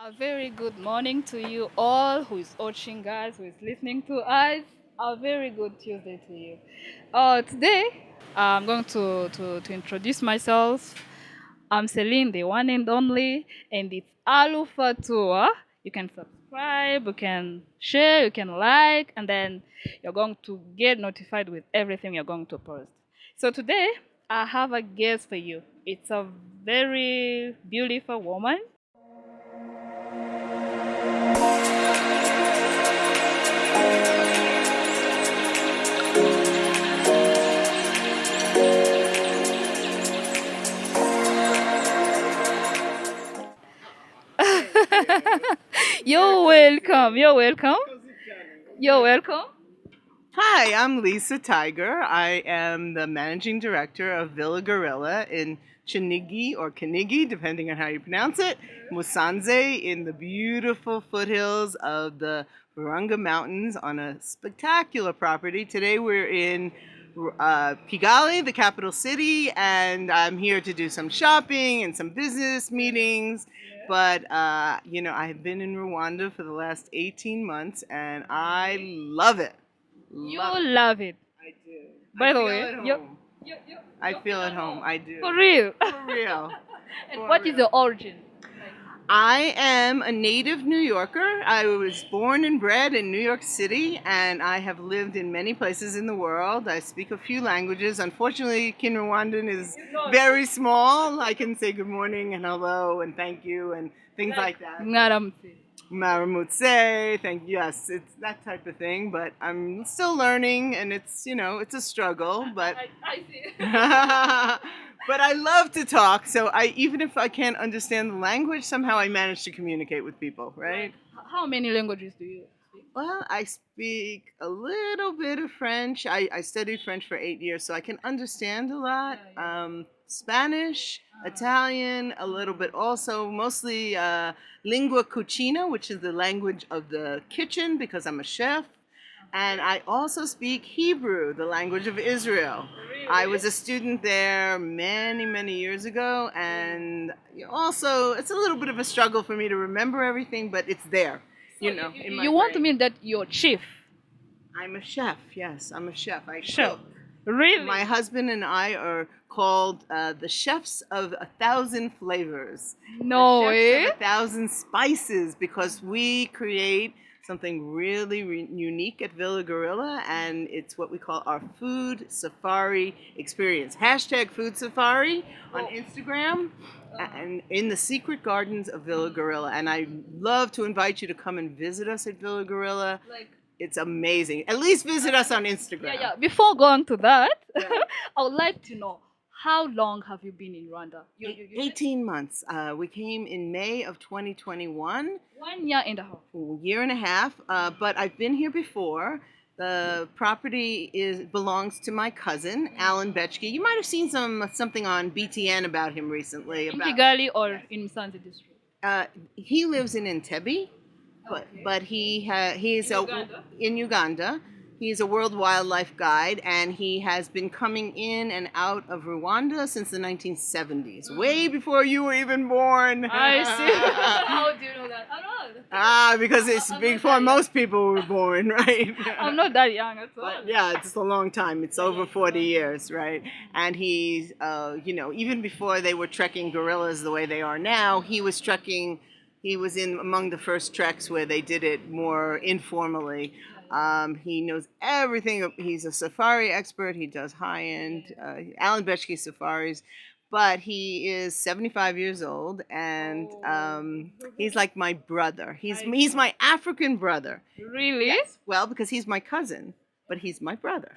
A very good morning to you all who is watching us, who is listening to us. A very good Tuesday to you. Today, I'm going to introduce myself. I'm Celine, the one and only, and it's Alu Fatua. You can subscribe, you can share, you can like, and then you're going to get notified with everything you're going to post. So today, I have a guest for you. It's a very beautiful woman. You're welcome. You're welcome. You're welcome. Hi, I'm Lisa Tiger. I am the managing director of Villa Gorilla in Chinigi or Kinigi, depending on how you pronounce it, Musanze, in the beautiful foothills of the Virunga Mountains on a spectacular property. Today we're in Kigali, the capital city, and I'm here to do some shopping and some business meetings. But I've been in Rwanda for the last 18 months, and I love it. You Love it. love it. I do. By I the feel way, at you, home. you I feel at home. I do. for real. For real. And For what is real. your origin? I am a native New Yorker. I was born and bred in New York City, and I have lived in many places in the world. I speak a few languages. Unfortunately, Kinyarwandan is very small. I can say good morning and hello and thank you and things like that. Ngaramtse. Maramutse, thank yes, it's that type of thing. But I'm still learning, and it's a struggle. But I see. but I love to talk. So I even if I can't understand the language, somehow I manage to communicate with people, right? How many languages do you speak? Well, I speak a little bit of French. I studied French for 8 years, so I can understand a lot. Spanish, Italian, a little bit also, mostly lingua cucina, which is the language of the kitchen because I'm a chef. And I also speak Hebrew, the language of Israel. I was a student there many, many years ago, and also it's a little bit of a struggle for me to remember everything, but it's there, in my You want to brain. mean that you're chief? I'm a chef. Yes, I'm a chef. I Chef. cook. Really? My husband and I are called the chefs of 1,000 flavors, No the chefs way. of 1,000 spices, because we create something really unique at Villa Gorilla, and it's what we call our food safari experience. Hashtag food safari on Instagram and in the secret gardens of Villa Gorilla. And I love to invite you to come and visit us at Villa Gorilla. Like, It's amazing. At least visit us on Instagram. yeah. Before going to that, Right. I would like to know how long have you been in Rwanda? You said 18 months. We came in May of 2021, 1 year and a half. a year and a half. But I've been here before. The property belongs to my cousin, Alan Betchke. You might have seen something on BTN about him recently. In About Kigali or in Musanze district? he lives in Entebbe, but he's Uganda? in Uganda. He's a world wildlife guide, and he has been coming in and out of Rwanda since the 1970s, way before you were even born. I see. How do you know that? I don't know. Because it's I'm not before that young. most people were born, right? I'm not that young at all. But yeah, it's a long time. It's over 40 years, right? And he's, even before they were trekking gorillas the way they are now, he was trekking. He was in among the first treks where they did it more informally. He knows everything. He's a safari expert. He does high-end Alan Betchke safaris, but he is 75 years old, and he's like my brother. He's my African brother. Really? Yes. Well, because he's my cousin, but he's my brother.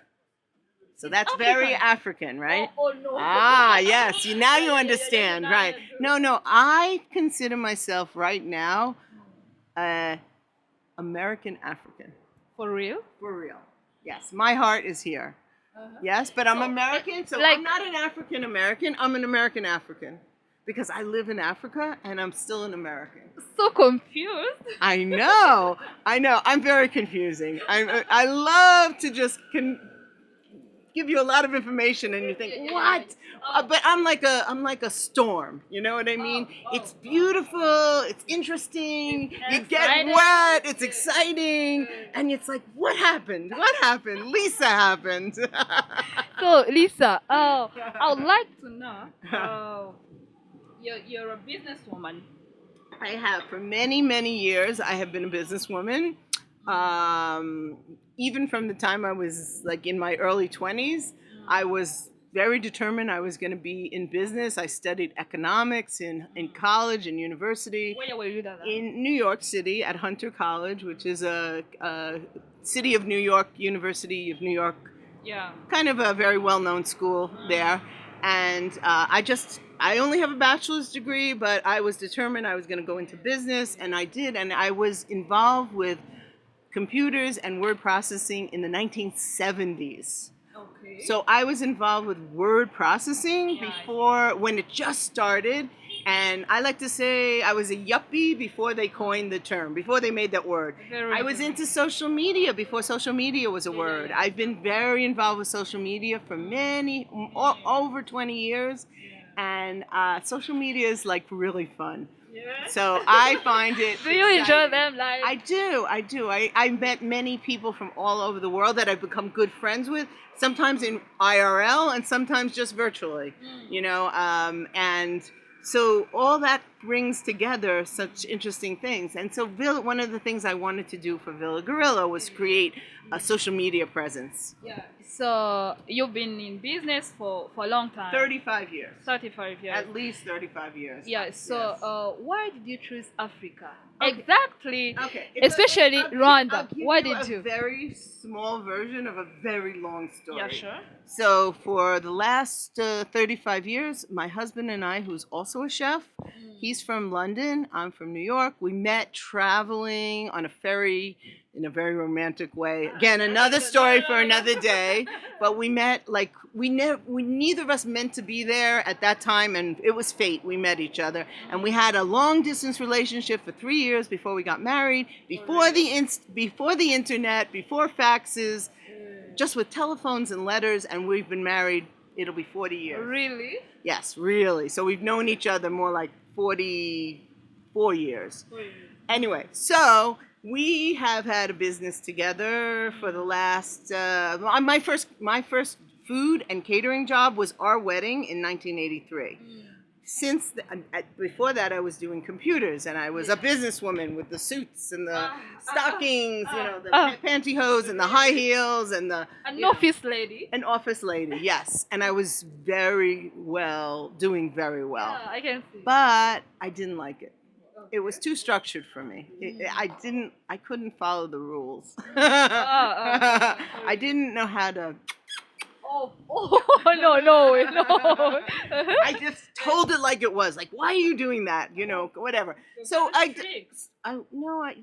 So that's African. very African, right? Oh no. Ah, yes. Now you Yeah, understand, now right? I do. No. I consider myself right now American African. For real? For real. Yes, my heart is here. Yes, but I'm So, American, so like- I'm not an African American. I'm an American African because I live in Africa and I'm still an American. So confused. I know. I'm very confusing. I love to just give you a lot of information, and you think, what? But I'm like a storm. You know what I mean? It's beautiful. It's interesting. You get wet. It's exciting, and it's like, what happened? What happened? Lisa happened. So, Lisa, I would like to know, you're a businesswoman. I have for many, many years. I have been a businesswoman. Um, Even from the time I was like in my early 20s, I was very determined I was going to be in business. I studied economics in college and university Where were you that? in New York City at Hunter College, which is a City of New York, University of New York, Yeah. kind of a very well-known school there. And I only have a bachelor's degree, but I was determined I was going to go into business, and I did. And I was involved with computers and word processing in the 1970s. Okay. So I was involved with word processing before, when it just started. And I like to say I was a yuppie before they coined the term, before they made that word. I was into social media before social media was a word. I've been very involved with social media for over 20 years. And social media is like really fun. So I find it. Do you enjoy exciting. them? Like, I do. I met many people from all over the world that I've become good friends with, sometimes in IRL and sometimes just virtually, and so all that brings together such interesting things. And so one of the things I wanted to do for Villa Gorilla was create a social media presence. yeah. So you've been in business for a long time. 35 years. 35 years. At least 35 years. Yeah. So Yes. why did you choose Africa? Okay. Exactly. Okay. Especially Rwanda. I'll give Why you did you? a very small version of a very long story. Yeah, sure. So for the last 35 years, my husband and I, who's also a chef, he's from London, I'm from New York. We met traveling on a ferry in a very romantic way. Again, another story for another day. But we met like we neither of us meant to be there at that time, and it was fate. We met each other, and we had a long distance relationship for 3 years before we got married. Before the internet, before faxes, just with telephones and letters, and we've been married. It'll be 40 years. Really? Yes, really. So we've known each other more like 44 years. Anyway, so we have had a business together for the last. My first food and catering job was our wedding in 1983. Before that, I was doing computers, and I was a businesswoman with the suits and the stockings, the pantyhose and the high heels and the An office lady. an office lady. Yes, and I was doing very well, Yeah, I can see. but I didn't like it. It was too structured for me. I couldn't follow the rules. I didn't know how to. No, no. I just told it like it was. Like, why are you doing that? Whatever. So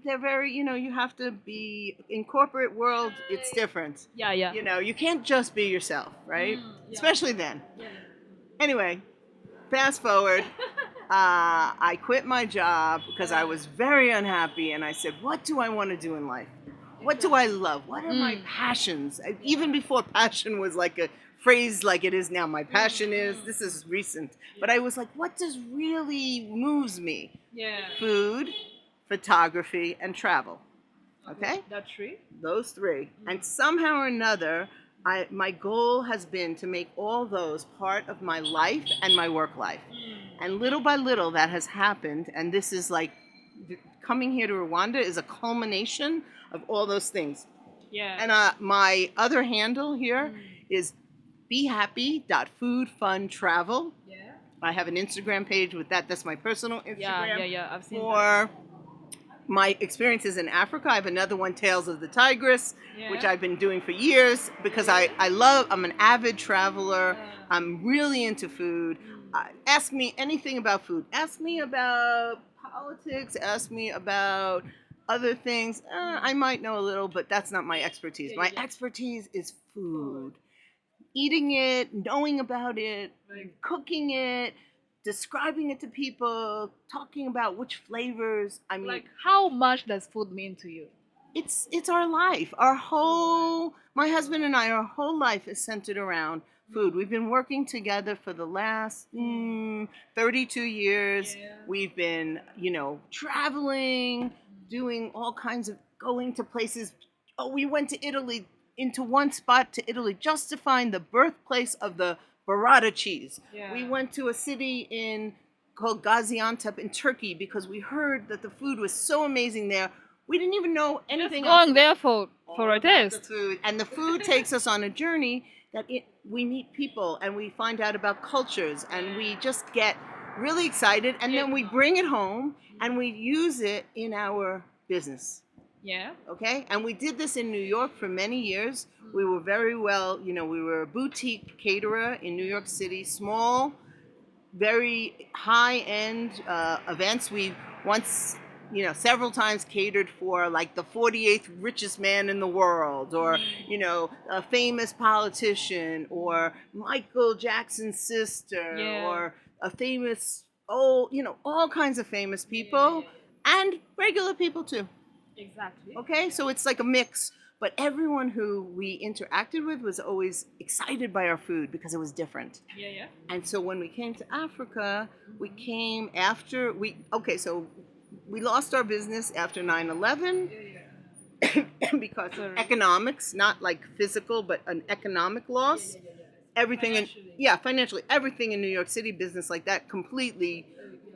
they're very. You have to be in corporate world. It's different. Yeah, yeah. You can't just be yourself, right? Especially then. Anyway, fast forward. I quit my job because I was very unhappy, and I said, what do I want to do in life? What do I love? What are my passions? Even before passion was like a phrase like it is now. My passion this is recent. But I was like, what does really moves me? Yeah. Food, photography, and travel. Okay? That's true. Those three. And somehow or another, my goal has been to make all those part of my life and my work life. And little by little, that has happened. And this is like coming here to Rwanda is a culmination of all those things. Yeah. And my other handle here is behappy.foodfuntravel. Yeah. I have an Instagram page with that. That's my personal Instagram. Yeah. I've seen that. For my experiences in Africa, I have another one, Tales of the Tigress, which I've been doing for years because I'm an avid traveler. I'm really into food. Ask me anything about food. Ask me about politics. Ask me about other things. I might know a little, but that's not my expertise. My expertise is food. Eating it, knowing about it, cooking it, describing it to people, talking about which flavors. I mean, Like, how much does food mean to you? it's our life. Our whole my husband and I, our whole life is centered around food. We've been working together for the last 32 years. Yeah. We've been, traveling, doing all kinds of going to places. Oh, we went to Italy, into one spot to Italy just to find the birthplace of the burrata cheese. Yeah. We went to a city in called Gaziantep in Turkey because we heard that the food was so amazing there. We didn't even know Just anything else going there for a about the taste. food. And the food takes us on a journey that we meet people and we find out about cultures and we just get really excited and then we bring it home and we use it in our business. Yeah. Okay, and we did this in New York for many years. We were very well, we were a boutique caterer in New York City, small, very high end events. We once, several times catered for like the 48th richest man in the world, or, a famous politician, or Michael Jackson's sister, Yeah. or a famous, oh, all kinds of famous people and regular people too. Exactly. Okay, so it's like a mix. But everyone who we interacted with was always excited by our food because it was different. Yeah, yeah. And so when we came to Africa, we came after okay, so we lost our business after 9/11 because of Sorry. economics, not like physical, but an economic loss. Everything financially, everything in New York City, business like that, completely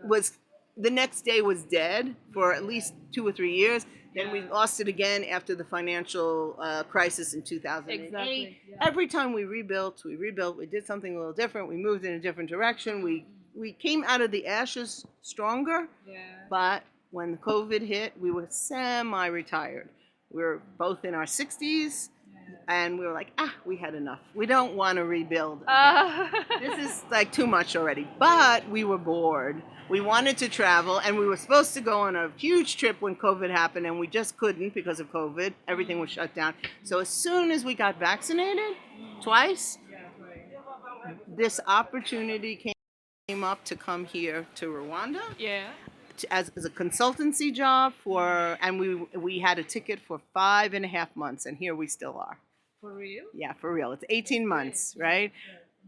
was. The next day was dead for at least 2 or 3 years. Then we lost it again after the financial crisis in 2008. Exactly. Yeah. Every time we rebuilt, we did something a little different. We moved in a different direction. We came out of the ashes stronger. Yeah. But when the COVID hit, we were semi-retired. We were both in our 60s, and we were like, we had enough. We don't want to rebuild. This is like too much already. But we were bored. We wanted to travel, and we were supposed to go on a huge trip when COVID happened, and we just couldn't because of COVID. Everything was shut down. So as soon as we got vaccinated, twice, this opportunity came up to come here to Rwanda. Yeah. As a consultancy job and we had a ticket for 5.5 months, and here we still are. For real? Yeah, for real. It's 18 months, right?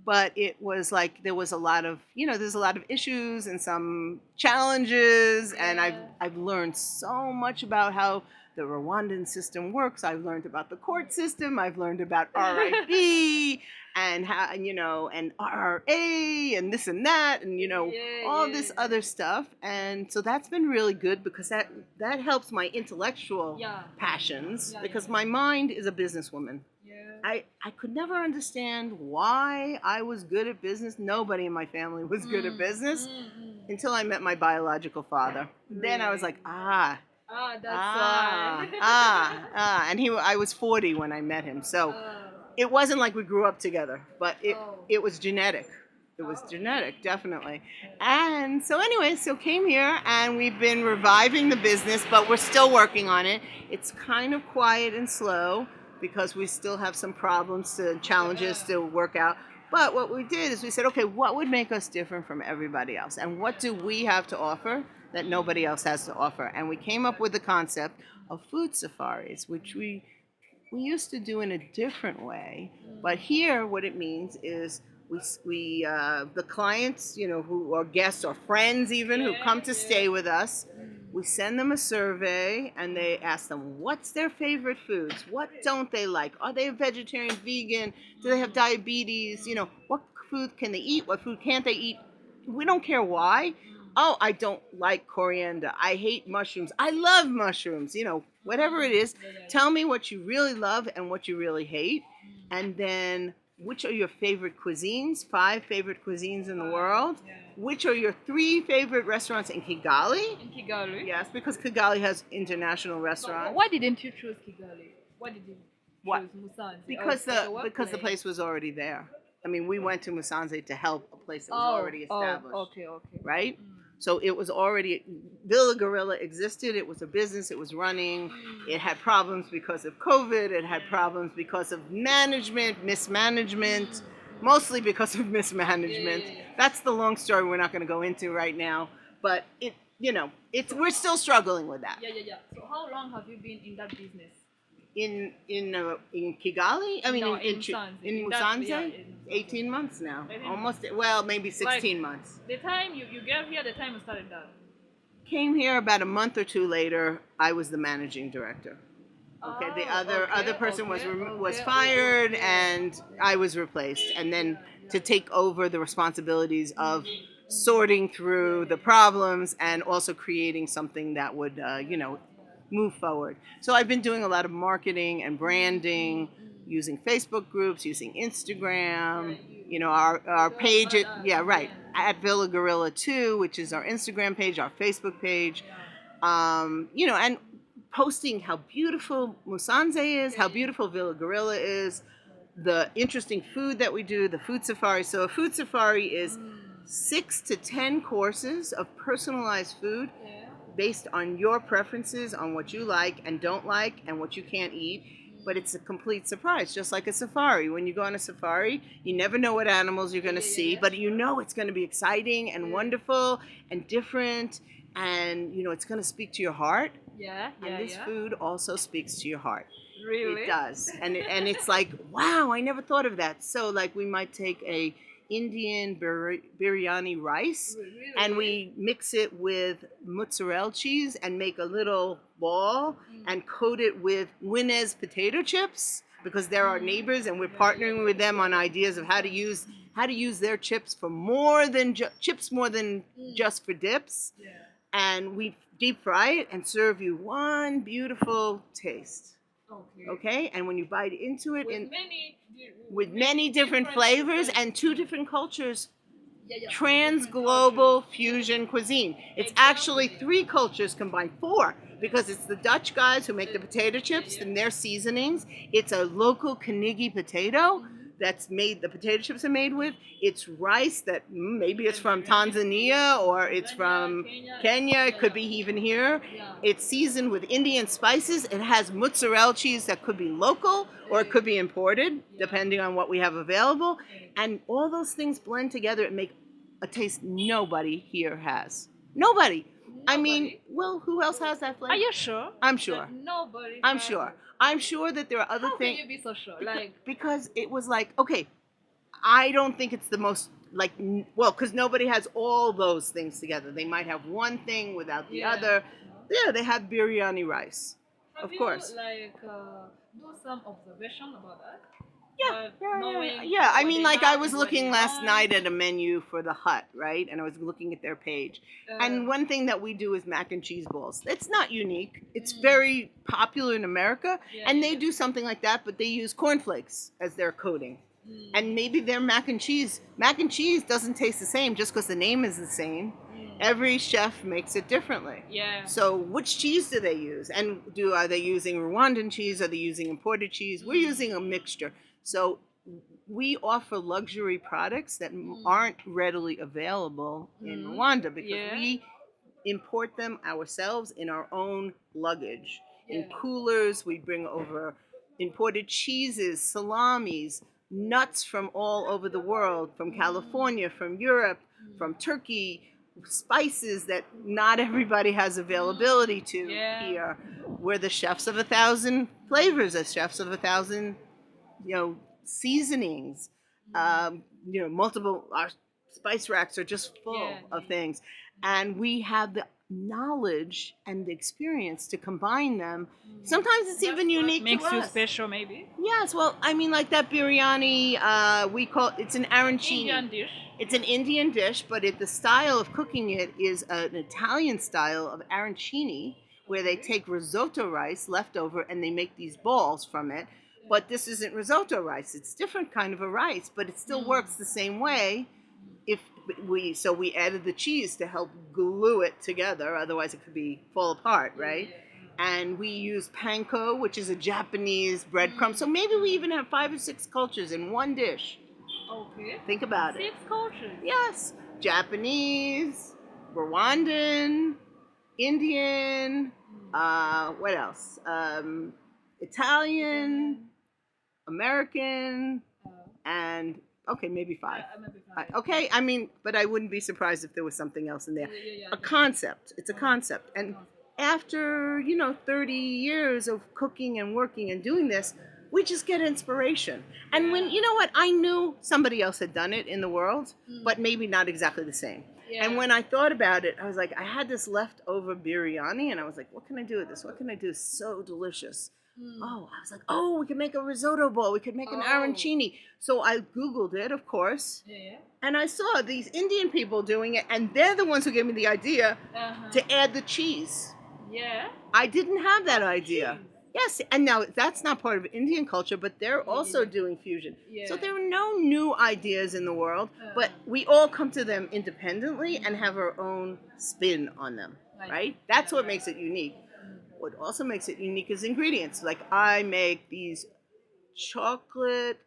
But it was like there was a lot of there's a lot of issues and some challenges, and I've learned so much about how the Rwandan system works. I've learned about the court system. I've learned about RIB and how and RRA and this and that and all this other stuff. And so that's been really good because that helps my intellectual passions because my mind is a businesswoman. I could never understand why I was good at business. Nobody in my family was good at business until I met my biological father. Then I was like, That's why. and I was 40 when I met him. So it wasn't like we grew up together, but it was genetic. It was genetic, definitely. And so anyway, came here and we've been reviving the business, but we're still working on it. It's kind of quiet and slow because we still have some problems challenges to work out. But what we did is we said, okay, what would make us different from everybody else? And what do we have to offer that nobody else has to offer? And we came up with the concept of food safaris, which we used to do in a different way. But here, what it means is the clients, who are guests or friends even who come to stay with us, we send them a survey and they ask them what's their favorite foods, what don't they like, are they vegetarian, vegan, do they have diabetes, what food can they eat, what food can't they eat. We don't care why. Oh, I don't like coriander, I hate mushrooms, I love mushrooms, whatever it is. Tell me what you really love and what you really hate, and then which are your favorite cuisines, 5 favorite cuisines in the world. Which are your 3 favorite restaurants in Kigali? In Kigali? Yes, because Kigali has international restaurants. Why didn't you choose Kigali? Why did you choose Musanze? Because the place was already there. I mean, we went to Musanze to help a place that was already established. Okay. Right? So it was already, Villa Gorilla existed, it was a business, it was running, it had problems because of COVID, it had problems because of mismanagement, mostly because of mismanagement. That's the long story we're not going to go into right now. But it's we're still struggling with that. Yeah, yeah, yeah. So how long have you been in that business? In Kigali, I mean No, in in that, yeah, Musanze, in Musanze. 18 months now, 18 almost. months. Well, maybe Like 16 months. the time you get here, the time you started that. Came here about a month or two later. I was the managing director. Okay, the Oh, other okay, person was okay, was okay. fired, Yeah, and I was replaced. And then yeah, to yeah. take over the responsibilities of Mm. sorting Yeah, through yeah, the yeah. problems and also creating something that would, move forward. So I've been doing a lot of marketing and Mm, branding, mm, mm. using Facebook groups, using Yeah, Instagram. you Our told us page, about that. yeah, right, Yeah, at Villa Gorilla 2, which is our Instagram page, our Facebook page, yeah. and posting how beautiful Musanze is, Yeah, how yeah. beautiful Villa Gorilla is, the interesting food that we do, the food safari. So a food safari is Mm. 6 to 10 courses of personalized food Yeah. based on your preferences, on what you like and don't like and what you can't eat. But it's a complete surprise, just like a safari. When you go on a safari, you never know what animals you're Yeah, going to yeah, yeah, see, yeah, but you sure. know it's going to be exciting and Yeah. wonderful and different, and it's going to speak to your heart. Yeah, And yeah, this yeah. food also speaks to your heart. It Really? does. And it's like, wow, I never thought of that. So like we might take a Indian biryani rice and Really? we mix it with mozzarella cheese and make a little ball Mm. and coat it with Winez potato chips because they're our Mm. neighbors and we're Yeah, yeah, yeah, partnering yeah, with them yeah, on yeah. ideas of Understand. how to use their chips for more than chips more than Mm. just for dips, Yeah. and we deep fry it and serve you one beautiful taste. Okay. Okay, and when you bite into it, With with many many different flavors and two different cultures, yeah, yeah, trans different cultures. global fusion cuisine. It's actually Exactly. 3 cultures combined, 4, because it's the Dutch guys who make the potato Yeah, chips yeah. and their seasonings. It's a local Kanigi potato Mhm. that's made, the potato chips are made with. It's rice that maybe it's Can be from ranging Tanzania or it's Tanzania, from Kenya. Kenya. It Yeah, could yeah. be even here. Yeah. It's seasoned with Indian spices. It has mozzarella cheese that could be local or it could be imported, Yeah. depending on what we have available. Yeah. And all those things blend together and make a taste nobody here has. Nobody. I mean, Nobody. well, who else has that Are flavor? you sure I'm that sure. nobody I'm has sure. it? I'm sure that there are other How can things. you be so sure? Like, Because it was like, okay, I don't think it's the most like well, because nobody has all those things together. They might have one thing without the yeah. other. Yeah, they have biryani rice, Have of you course. like do some observation about that? Yeah, But yeah. knowing Yeah, I what mean, they like I have was and what looking they last don't. night at a menu for the hut, right? And I was looking at their page. Uh, And one thing that we do is mac and cheese balls. It's not unique. It's mm, very popular in America. yeah, And yeah, they yeah. do something like that, but they use cornflakes as their coating. And Mm, maybe their mac and cheese doesn't taste the same just because the name is the same. mm, Every chef makes it differently. yeah. So which cheese do they use? And are they using Rwandan cheese? Are they using imported cheese? We're Mm, using a mixture. So we offer luxury products that mm, aren't readily available in mm, Rwanda because yeah. we import them ourselves in our own luggage. In Yeah. coolers, we bring over imported cheeses, salamis, nuts from all over the world, from Mm, California, from Europe, from mm, Turkey, spices that not everybody has availability to yeah. here. We're the chefs of 1,000 flavors, as chefs of 1,000, seasonings. Multiple, our spice racks are just full Yeah, of yeah, things, and we have the knowledge and the experience to combine them. mm. Sometimes it's That's even what unique to makes you us. special, maybe. Yes, well, I mean, like that biryani, we call it's an arancini. Indian dish. It's an Indian dish, but the style of cooking it is an Italian style of arancini, where they Okay. take risotto rice leftover and they make these balls from it. But this isn't risotto rice; it's different kind of a rice, but it still Mm, works the same way. If we added the cheese to help glue it together, otherwise it could be fall apart, yeah, right? yeah, And we use panko, which is a Japanese breadcrumb. mm, So maybe we even have 5 or 6 cultures in one dish. okay. Think about it. Six cultures. Yes, Japanese, Rwandan, Indian, what else? Italian, Italian. American, Uh, and Okay, maybe five. Maybe five. Okay, I mean, but I wouldn't be surprised if there was something else in there. Yeah. A concept. It's a concept. And after, 30 years of cooking and working and doing this, we just get inspiration. And when, you know what, I knew somebody else had done it in the world, but maybe not exactly the same. And when I thought about it, I was like, I had this leftover biryani, and I was like, what can I do with this? What can I do? It's so delicious. Oh, I was like, oh, we could make a risotto bowl. We could make an arancini. So I Googled it, of course, and I saw these Indian people doing it, and they're the ones who gave me the idea to add the cheese. Yeah. I didn't have that idea. Yes, and now that's not part of Indian culture, but they're also doing fusion. So there are no new ideas in the world, but we all come to them independently and have our own spin on them, right? That's what makes it unique. What also makes it unique is ingredients. Like I make these chocolate,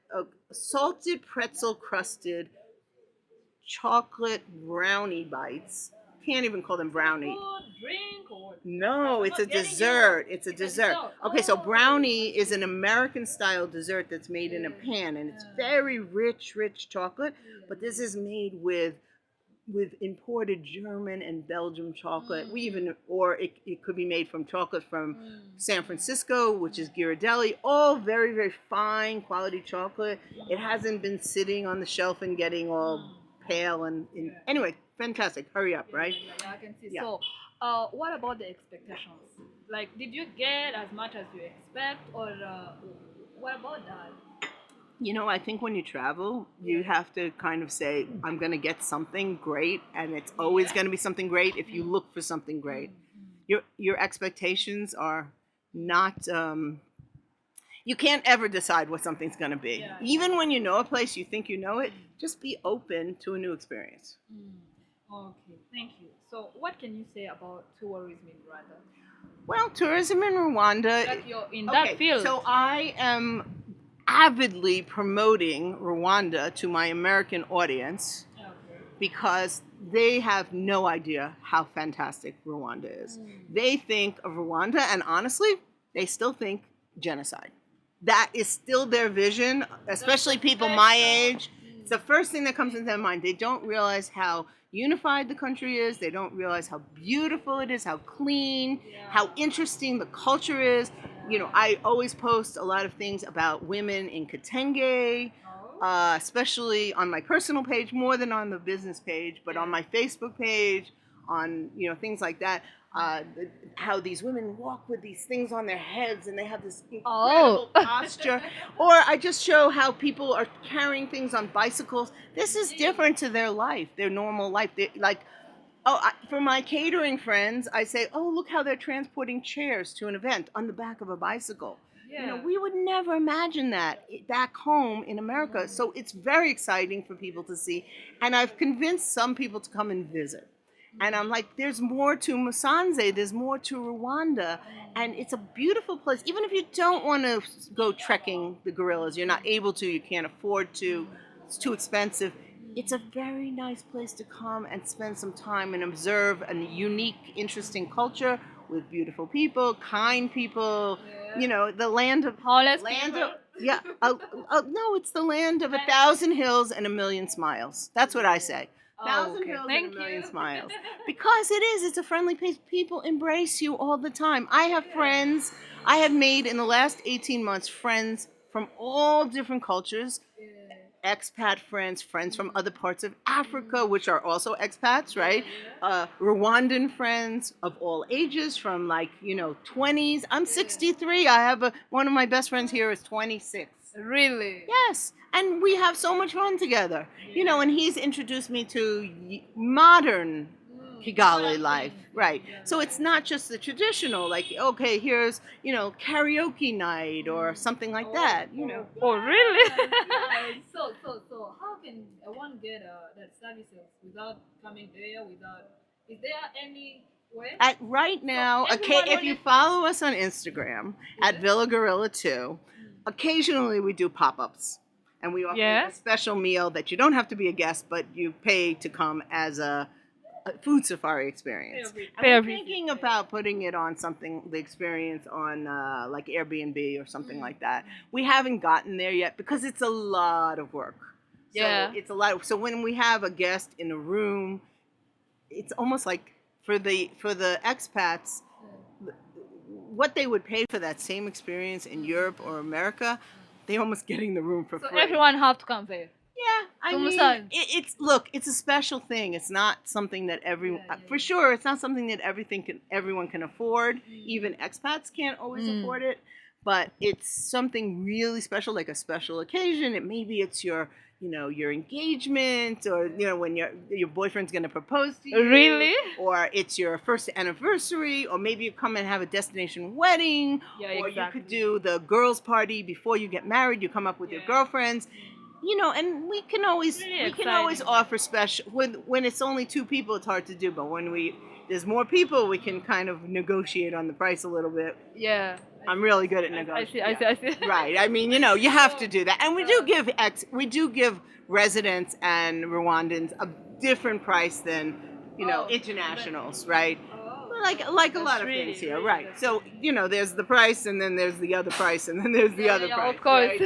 salted pretzel crusted chocolate brownie bites. Can't even call them brownie. Food, drink, or No, it's a dessert. It's a dessert. Okay, so brownie is an American style dessert that's made in a pan, and it's very rich, rich chocolate. But this is made with imported German and Belgium chocolate. We even, or it could be made from chocolate from San Francisco, which is Ghirardelli. All very, very fine quality chocolate. It hasn't been sitting on the shelf and getting all pale anyway, fantastic. Hurry up, right? I can see. Yeah. So, what about the expectations? Like, did you get as much as you expect, or what about that? I think when you travel, you have to kind of say, I'm going to get something great, and it's always going to be something great if you look for something great. Your expectations are not, you can't ever decide what something's going to be. Even when you know a place, you think you know it, just be open to a new experience. Okay, thank you. So, what can you say about tourism in Rwanda? Well, tourism in Rwanda. Like you're in that field. So I am avidly promoting Rwanda to my American audience because they have no idea how fantastic Rwanda is. They think of Rwanda, and honestly, they still think genocide. That is still their vision, especially people my age. It's the first thing that comes into their mind. They don't realize how unified the country is. They don't realize how beautiful it is, how clean, how interesting the culture is. I always post a lot of things about women in Kitenge, especially on my personal page, more than on the business page, but on my Facebook page, on things like that. How these women walk with these things on their heads, and they have this incredible posture. Or I just show how people are carrying things on bicycles. This is different to their life, their normal life. For my catering friends, I say, oh, look how they're transporting chairs to an event on the back of a bicycle. We would never imagine that back home in America. So it's very exciting for people to see. And I've convinced some people to come and visit. And I'm like, there's more to Musanze, there's more to Rwanda, and it's a beautiful place. Even if you don't want to go trekking the gorillas, you're not able to, you can't afford to, it's too expensive. It's a very nice place to come and spend some time and observe a unique, interesting culture with beautiful people, kind people. The land of yeah. No, it's the land of 1,000 hills and 1,000,000 smiles. That's what I say. 1,000 hills and 1,000,000 smiles. Because it is. It's a friendly place. People embrace you all the time. I have friends. I have made in the last 18 months friends from all different cultures. Expat friends, friends from other parts of Africa, which are also expats, right? Rwandan friends of all ages, from 20s. I'm 63. I have one of my best friends here is 26. Really? Yes, and we have so much fun together. And he's introduced me to modern Kigali life, right? So it's not just the traditional, like, okay, here's, karaoke night or something like that, Oh, really? So, how can one get that services without coming there? Is there any way? Right now, if you follow us on Instagram at Villa Gorilla 2, occasionally we do pop-ups. And we offer a special meal that you don't have to be a guest, but you pay to come as a food safari experience. And we're thinking about putting it on the experience on like Airbnb or something like that. We haven't gotten there yet because it's a lot of work. So Yeah. it's a lot. So when we have a guest in a room, it's almost like for the expats, what they would pay for that same experience in Europe or America, they're almost getting the room for So free. everyone have to come there. Yeah, I To mean, Musan. it's look, it's a special thing. It's not something that for sure, it's not something that everyone can afford. Even expats can't always afford it, but it's something really special, like a special occasion. It maybe it's your engagement, or when your boyfriend's going to propose to you, Really? or it's your first anniversary, or maybe you come and have a destination wedding, Yeah, or you could exactly. do the girls' party before you get married. You come up with your Yeah. girlfriends, and we can always Really we can always exciting. offer special when it's only two people. It's hard to do, but when there's more people, we can kind of negotiate on the price a little bit. Yeah. I'm really good at I see. negotiating. I see. I see. Right. I mean, you have to do that, and we do give residents and Rwandans a different price than Oh, internationals, right? oh, Like a that's lot of things really, here, really, right? that's So there's the price, and then there's the other price, and then there's the yeah, other yeah, price, of course.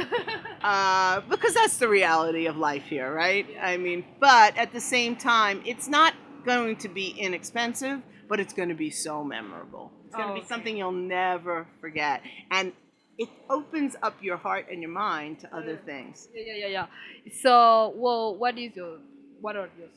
right? Because that's the reality of life here, right? I mean, but at the same time, it's not going to be inexpensive, but it's going to be so memorable. It's going to Oh, be okay. something you'll never forget, and it opens up your heart and your mind to other things. Yeah, yeah, yeah, yeah. So, well, what are your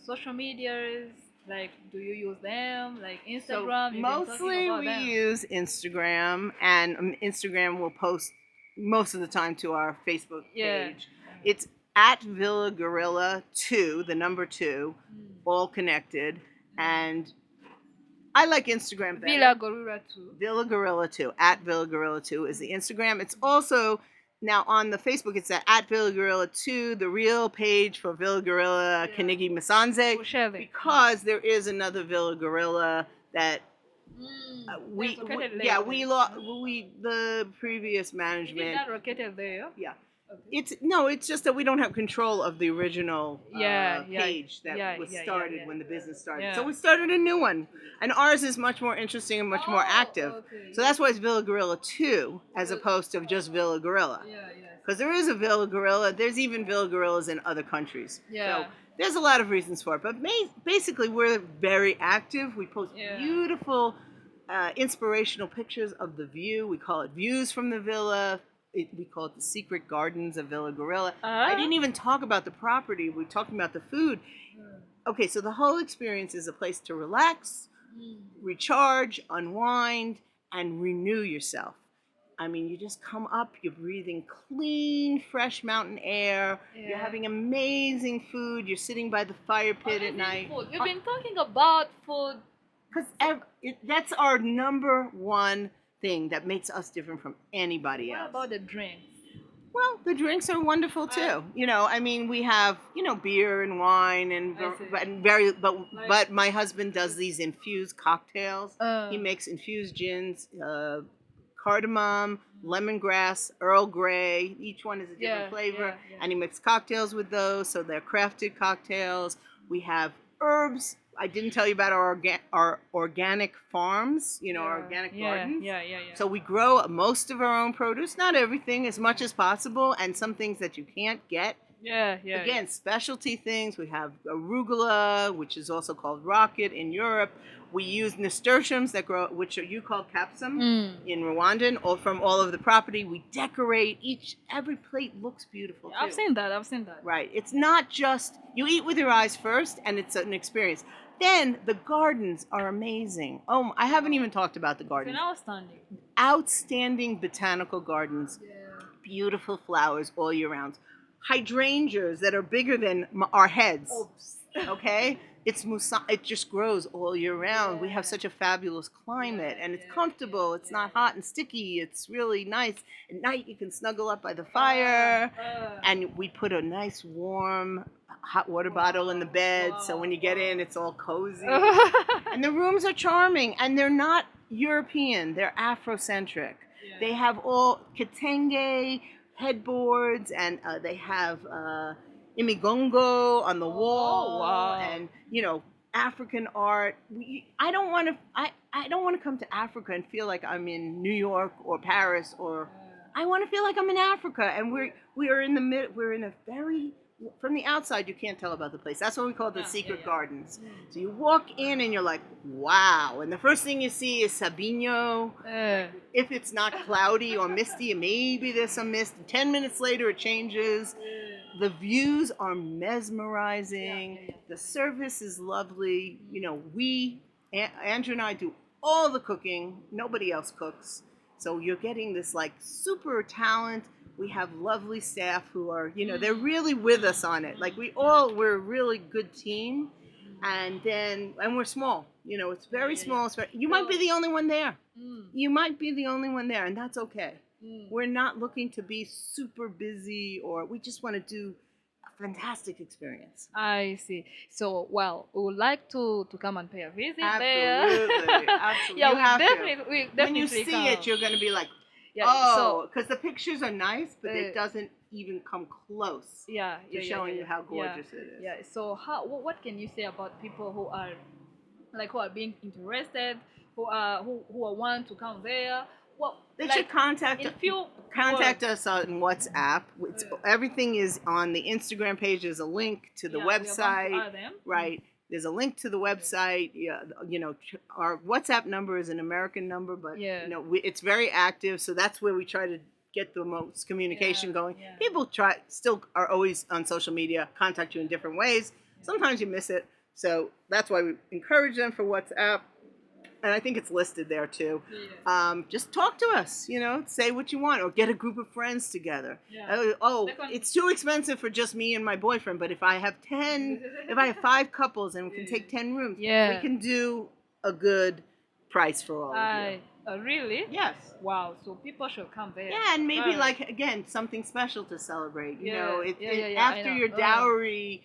social medias? Like, do you use them? Like So Instagram? You've been talking mostly about we them. use Instagram, and Instagram will post most of the time to our Facebook Yeah. page. It's at Villa Gorilla 2, the number 2, all connected. And I like Instagram better. Villa Gorilla too. Villa Gorilla 2, at Villa Gorilla 2 is the Instagram. It's also now on the Facebook, it's at Villa Gorilla 2, the real page for Villa Gorilla Yeah. Kanigi Masanze, We'll share them. because there is another Villa Gorilla that we, That's located yeah, there. we the previous Is it management, not located there? yeah. Okay. It's just that we don't have control of the original Yeah, yeah, page that yeah, was yeah, yeah, started yeah. when the business started. Yeah. So we started a new one, and ours is much more interesting and much more Oh, active. okay. So that's why it's Villa Gorilla 2 as opposed to just Villa Gorilla. Yeah, yeah. Because there is a Villa Gorilla. There's even Villa Gorillas in other countries. Yeah. So there's a lot of reasons for it. But basically, we're very active. We post Yeah. beautiful, inspirational pictures of the view. We call it Views from the Villa. We call it the Secret Gardens of Villa Gorilla. I didn't even talk about the property. We talked about the food. Okay, so the whole experience is a place to relax, recharge, unwind, and renew yourself. I mean, you just come up, you're breathing clean, fresh mountain air, you're Yeah. having amazing food, you're sitting by the fire pit at Amazing night. food. You've been talking about food. Because that's our number one thing that makes us different from anybody What else. about the drinks? Well, the drinks are wonderful too. I mean, we have beer and wine and I see. but my husband does these infused cocktails. He Uh, makes infused gins, cardamom, lemongrass, Earl Grey. Each one is a different Yeah, flavor, yeah, yeah. and he makes cocktails with those. So they're crafted cocktails. We have herbs. I didn't tell you about our organic farms. Our organic gardens. Yeah, yeah, yeah. So we grow most of our own produce, not everything, as much as possible, and some things that you can't get. yeah, yeah. Again, specialty things. We have arugula, which is also called rocket in Europe. We use nasturtiums that grow, which you call capsum in Rwandan, or from all over the property. We decorate every plate looks beautiful too. I've seen that. I've seen that. Right. It's not just you eat with your eyes first, and it's an experience. Then the gardens are amazing. Oh, I haven't even talked about the It's gardens. an outstanding. Outstanding botanical gardens, Yeah. beautiful flowers all year round. Hydrangeas that are bigger than our heads. Okay? It just grows all year round. We have such a fabulous climate, and it's comfortable. It's not hot and sticky. It's really nice. At night you can snuggle up by the fire, and we put a nice warm hot water bottle in the bed, so when you get in it's all cozy. And the rooms are charming, and they're not European. They're Afrocentric. They have all kitenge headboards, and they have imigongo on the wall, wow. and African art. I don't want to. I don't want to come to Africa and feel like I'm in New York or Paris, or I want to feel like I'm in Africa, and we are in the mid. We're in a very from the outside you can't tell about the place. That's what we call the Yeah, secret yeah. gardens. So you walk in and you're like, wow. And the first thing you see is Sabino. If it's not cloudy or misty, maybe there's some mist. 10 minutes later it changes. The views are mesmerizing. Yeah. The service is lovely. You know, Andrew and I do all the cooking. Nobody else cooks. So you're getting this like super talent. We have lovely staff who are, you know, they're really with us on it. Like we're a really good team. And we're small. You know, it's very small. You might be the only one there. You might be the only one there, and that's okay. We're not looking to be super busy, or we just want to do a fantastic experience. I see. So, well, we would like to come and pay a visit there. Absolutely, absolutely. Yeah, You we have definitely, to. we definitely When you see come. it, you're going to be like, Yeah, oh, because the pictures are nice, but uh, it doesn't even come close to showing you how gorgeous it is. Yeah. So, what can you say about people who are who are being interested, who are want to come there? Well, They like should contact in few contact words. us on WhatsApp. Everything is on the Instagram page. There's a link to the Yeah, we are going to website. add them. Right. There's a link to the website. Yeah, you know, our WhatsApp number is an American number, but Yeah. you know, it's very active. So that's where we try to get the most communication going. Yeah. People still are always on social media, contact you in different ways. Sometimes you miss it. So that's why we encourage them for WhatsApp. And I think it's listed there too. Just talk to us, you know, say what you want, or get a group of friends together. Yeah. It's too expensive for just me and my boyfriend, but if I have 5 couples and we can take 10 rooms, we can do a good price for all of you. Really? Yes. Wow. So people should come there. Yeah, and maybe again something special to celebrate. You know, after your know. dowry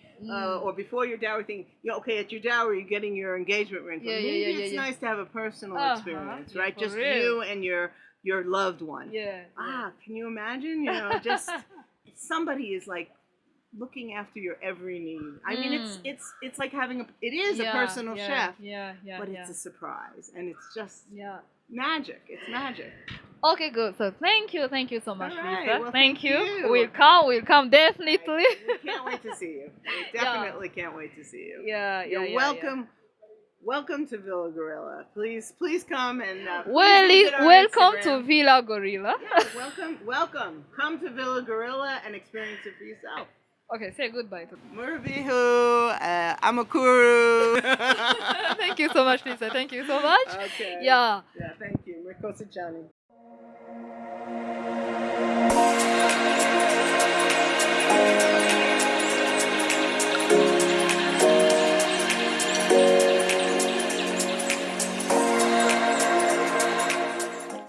or before your dowry thing. Okay, at your dowry, you're getting your engagement ring. But maybe it's nice to have a personal experience, right? For Just real. you and your loved one. Yeah. Can you imagine? You know, just somebody is like looking after your every need. I mean, it's like having it is a personal chef. But it's a surprise, and it's just magic. It's magic. Okay, good. So thank you so much, All right. Lisa. Well, thank you. you. We'll come definitely. We can't wait to see you. We definitely can't wait to see you. You're welcome. Welcome to Villa Gorilla. Please come and welcome to Villa Gorilla. Yeah, welcome. Come to Villa Gorilla and experience it for yourself. Okay, say goodbye to Murabihu, Amakuru. Thank you so much, Lisa. Thank you so much. Okay. Yeah. Yeah, thank you. Mikosi Johnny.